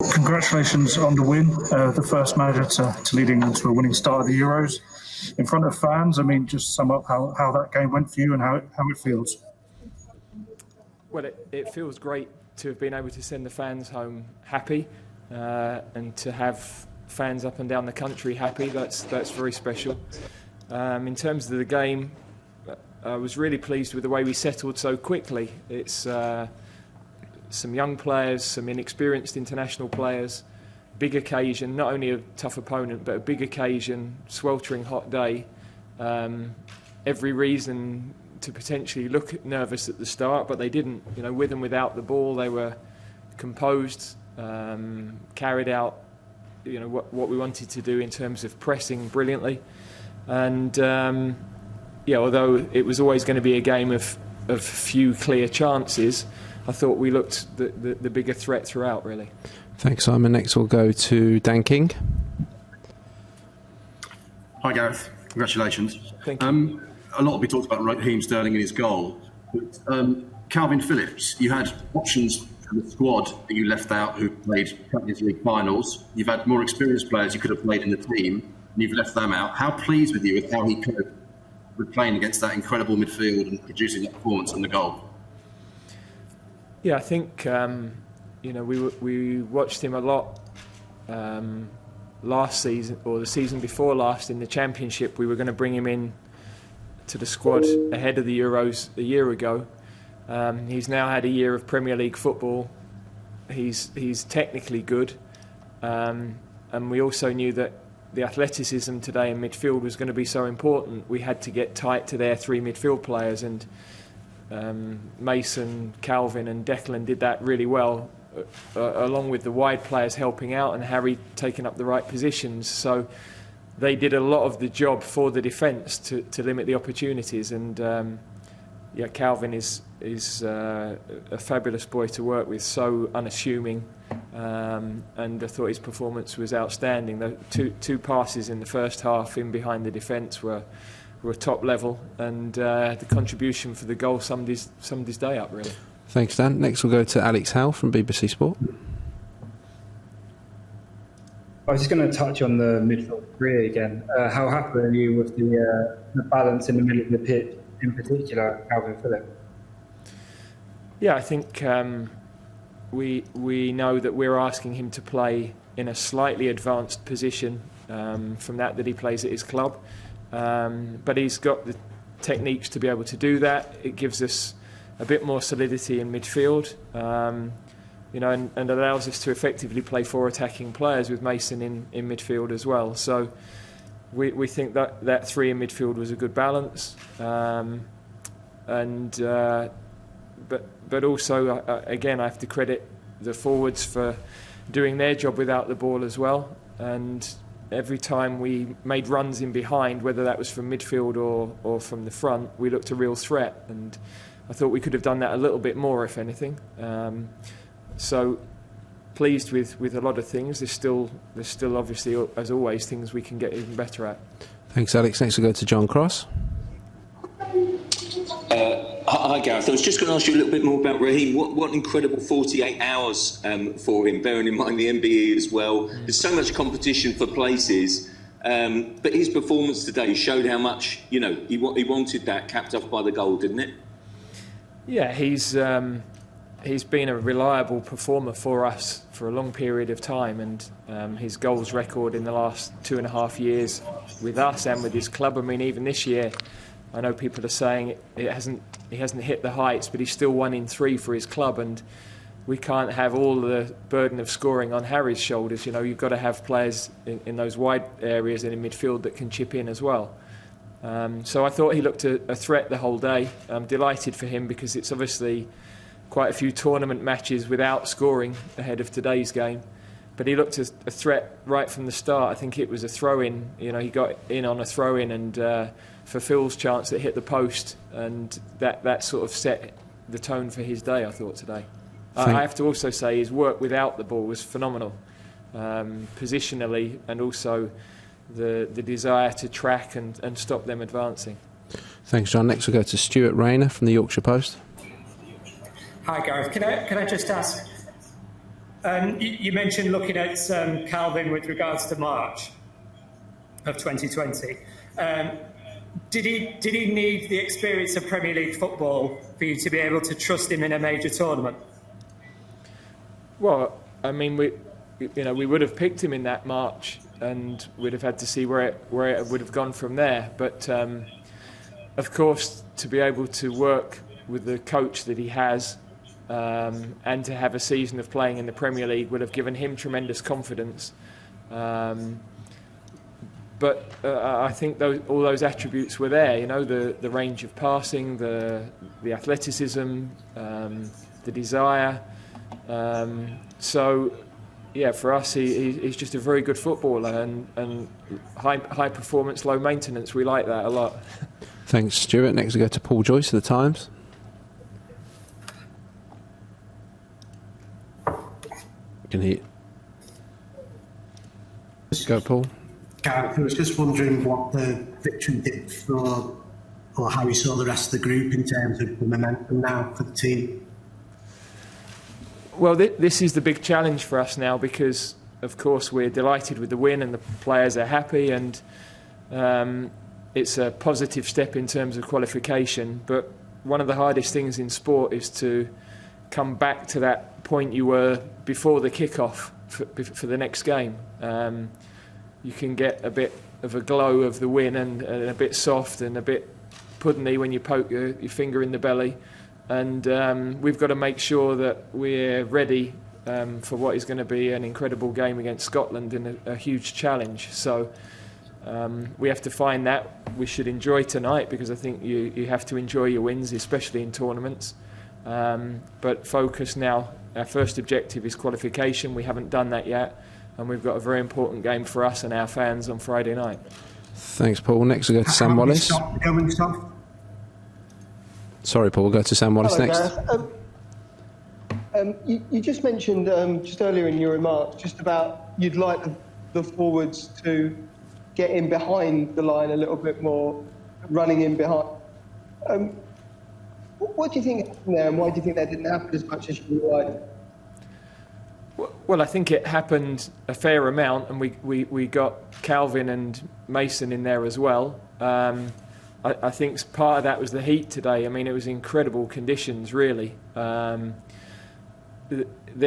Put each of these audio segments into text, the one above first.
Congratulations on the win, the first manager to lead England to a winning start of the Euros in front of fans. I mean, just sum up how that game went for you and how it feels. Well, it feels great to have been able to send the fans home happy and to have fans up and down the country happy. That's very special. In terms of the game, I was really pleased with the way we settled so quickly. It's some young players, some inexperienced international players, big occasion, not only a tough opponent, but a big occasion, sweltering hot day. Every reason to potentially look nervous at the start, but they didn't. You know, with and without the ball, they were composed, carried out, you know, what we wanted to do in terms of pressing brilliantly. And although it was always going to be a game of few clear chances, I thought we looked the bigger threat throughout, really. Thanks, Simon. Next we'll go to Dan King. Hi, Gareth. Congratulations. Thank you. A lot will be talked about Raheem Sterling and his goal. But, Calvin Phillips, you had options from the squad that you left out who played Champions League finals. You've had more experienced players you could have played in the team, and you've left them out. How pleased with you with how he coped with playing against that incredible midfield and producing that performance and the goal? Yeah, I think we watched him a lot last season, or the season before last in the Championship. We were going to bring him in to the squad ahead of the Euros a year ago. He's now had a year of Premier League football. He's technically good, and we also knew that the athleticism today in midfield was going to be so important. We had to get tight to their three midfield players, and Mason, Calvin and Declan did that really well, along with the wide players helping out and Harry taking up the right positions. So they did a lot of the job for the defence to limit the opportunities. And Calvin is a fabulous boy to work with, so unassuming, and I thought his performance was outstanding. The two passes in the first half in behind the defence were top level, and the contribution for the goal summed his day up, really. Thanks, Dan. Next we'll go to Alex Howe from BBC Sport. I was just going to touch on the midfield three again. How happy are you with the balance in the middle of the pitch, in particular, Calvin Phillips? Yeah, I think we know that we're asking him to play in a slightly advanced position from that he plays at his club. But he's got the techniques to be able to do that. It gives us a bit more solidity in midfield, and allows us to effectively play four attacking players with Mason in midfield as well. So we think that three in midfield was a good balance, but also again I have to credit the forwards for doing their job without the ball as well. And every time we made runs in behind, whether that was from midfield or from the front, we looked a real threat, and I thought we could have done that a little bit more, if anything. So pleased with a lot of things. There's still obviously, as always, things we can get even better at. Thanks, Alex. Next we'll go to John Cross. Hi, Gareth. I was just going to ask you a little bit more about Raheem. What an incredible 48 hours for him, bearing in mind the MBE as well. There's so much competition for places, but his performance today showed how much he wanted that, capped off by the goal, didn't it? Yeah, he's been a reliable performer for us for a long period of time, and his goals record in the last 2.5 years with us and with his club. I mean, even this year, I know people are saying he hasn't hit the heights, but he's still 1 in 3 for his club, and we can't have all the burden of scoring on Harry's shoulders. You know, you've got to have players in those wide areas and in midfield that can chip in as well. So I thought he looked a threat the whole day. I'm delighted for him because it's obviously quite a few tournament matches without scoring ahead of today's game. But he looked a threat right from the start. I think it was a throw-in. You know, he got in on a throw-in and for Phil's chance that hit the post, and that sort of set the tone for his day, I thought, today. I have to also say his work without the ball was phenomenal, positionally, and also the desire to track and stop them advancing. Thanks, John. Next we'll go to Stuart Rayner from the Yorkshire Post. Hi, Gareth. Can I just ask, You mentioned looking at Calvin with regards to March of 2020. Did he need the experience of Premier League football for you to be able to trust him in a major tournament? Well, I mean, we would have picked him in that March, and we'd have had to see where it would have gone from there. But of course, to be able to work with the coach that he has, and to have a season of playing in the Premier League would have given him tremendous confidence. But I think all those attributes were there. The range of passing, the athleticism, the desire. So, yeah, for us, he's just a very good footballer and high performance, low maintenance. We like that a lot. Thanks, Stuart. Next we go to Paul Joyce of the Times. Can he go, Paul? Gareth, I was just wondering what the victory did for, or how you saw the rest of the group in terms of the momentum now for the team. Well, this is the big challenge for us now because, of course, we're delighted with the win and the players are happy, and it's a positive step in terms of qualification. But one of the hardest things in sport is to come back to that point you were before the kick-off for the next game. You can get a bit of a glow of the win and a bit soft and a bit puddingy when you poke your finger in the belly. And we've got to make sure that we're ready for what is going to be an incredible game against Scotland and a huge challenge. So we have to find that. We should enjoy tonight because I think you have to enjoy your wins, especially in tournaments. But focus now. Our first objective is qualification. We haven't done that yet. And we've got a very important game for us and our fans on Friday night. Thanks, Paul. Next we'll go to Sam Wallace. Sorry, Paul, we'll go to Sam Wallace. Hello, next. Gareth. You just mentioned just earlier in your remarks just about you'd like the forwards to get in behind the line a little bit more, running in behind. What do you think happened there, and why do you think that didn't happen as much as you would like? Well, I think it happened a fair amount, and we got Calvin and Mason in there as well. I think part of that was the heat today. I mean, it was incredible conditions, really. They're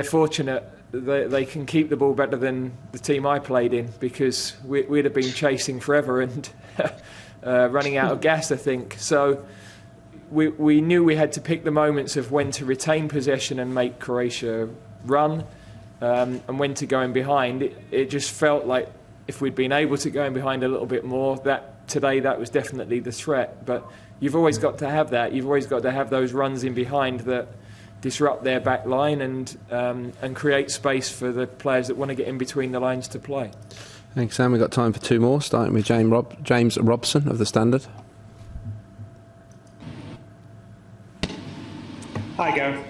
fortunate they can keep the ball better than the team I played in because we'd have been chasing forever and running out of gas, I think. So we knew we had to pick the moments of when to retain possession and make Croatia run. And when to go in behind, it just felt like if we'd been able to go in behind a little bit more, that was definitely the threat. But you've always got to have that. You've always got to have those runs in behind that disrupt their back line and create space for the players that want to get in between the lines to play. Thanks, Sam. We've got time for two more, starting with James Robson of The Standard. Hi, Gareth.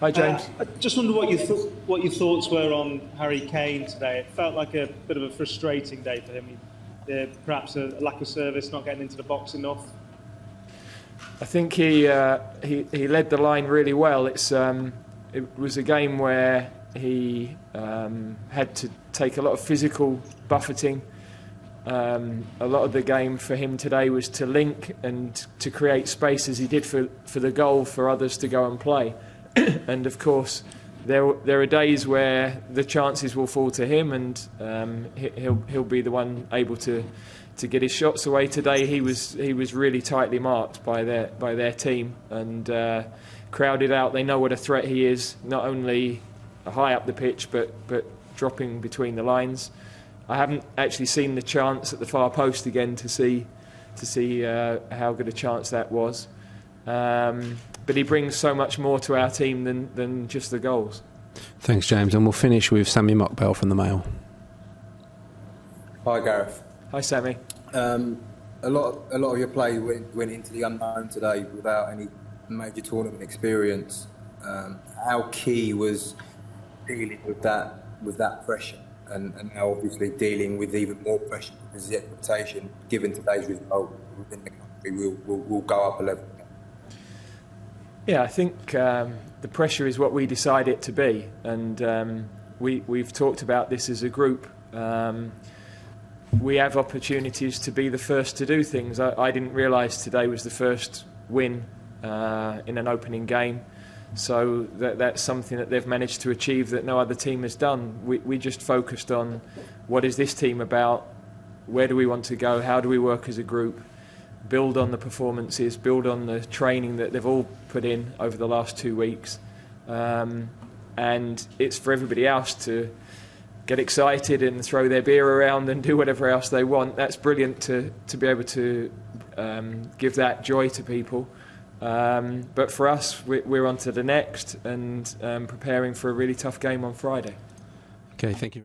Hi, James. I just wonder what your thoughts were on Harry Kane today. It felt like a bit of a frustrating day for him. Perhaps a lack of service, not getting into the box enough. I think he led the line really well. It was a game where he had to take a lot of physical buffeting. A lot of the game for him today was to link and to create space as he did for the goal for others to go and play. And of course, there are days where the chances will fall to him, and he'll be the one able to get his shots away. Today, he was really tightly marked by their team and crowded out. They know what a threat he is, not only high up the pitch but dropping between the lines. I haven't actually seen the chance at the far post again to see how good a chance that was. But he brings so much more to our team than just the goals. Thanks, James. And we'll finish with Sammy Mockbell from The Mail. Hi, Gareth. Hi, Sammy. A lot of your play went into the unknown today without any major tournament experience. How key was dealing with that pressure, and now obviously dealing with even more pressure because the expectation, given today's result within the country, will go up a level. Yeah, I think the pressure is what we decide it to be, and we've talked about this as a group. We have opportunities to be the first to do things. I didn't realise today was the first win in an opening game. So that's something that they've managed to achieve that no other team has done. We just focused on what is this team about, where do we want to go, how do we work as a group, build on the performances, build on the training that they've all put in over the last 2 weeks. And it's for everybody else to get excited and throw their beer around and do whatever else they want. That's brilliant to be able to give that joy to people. But for us, we're on to the next and preparing for a really tough game on Friday. Okay, thank you.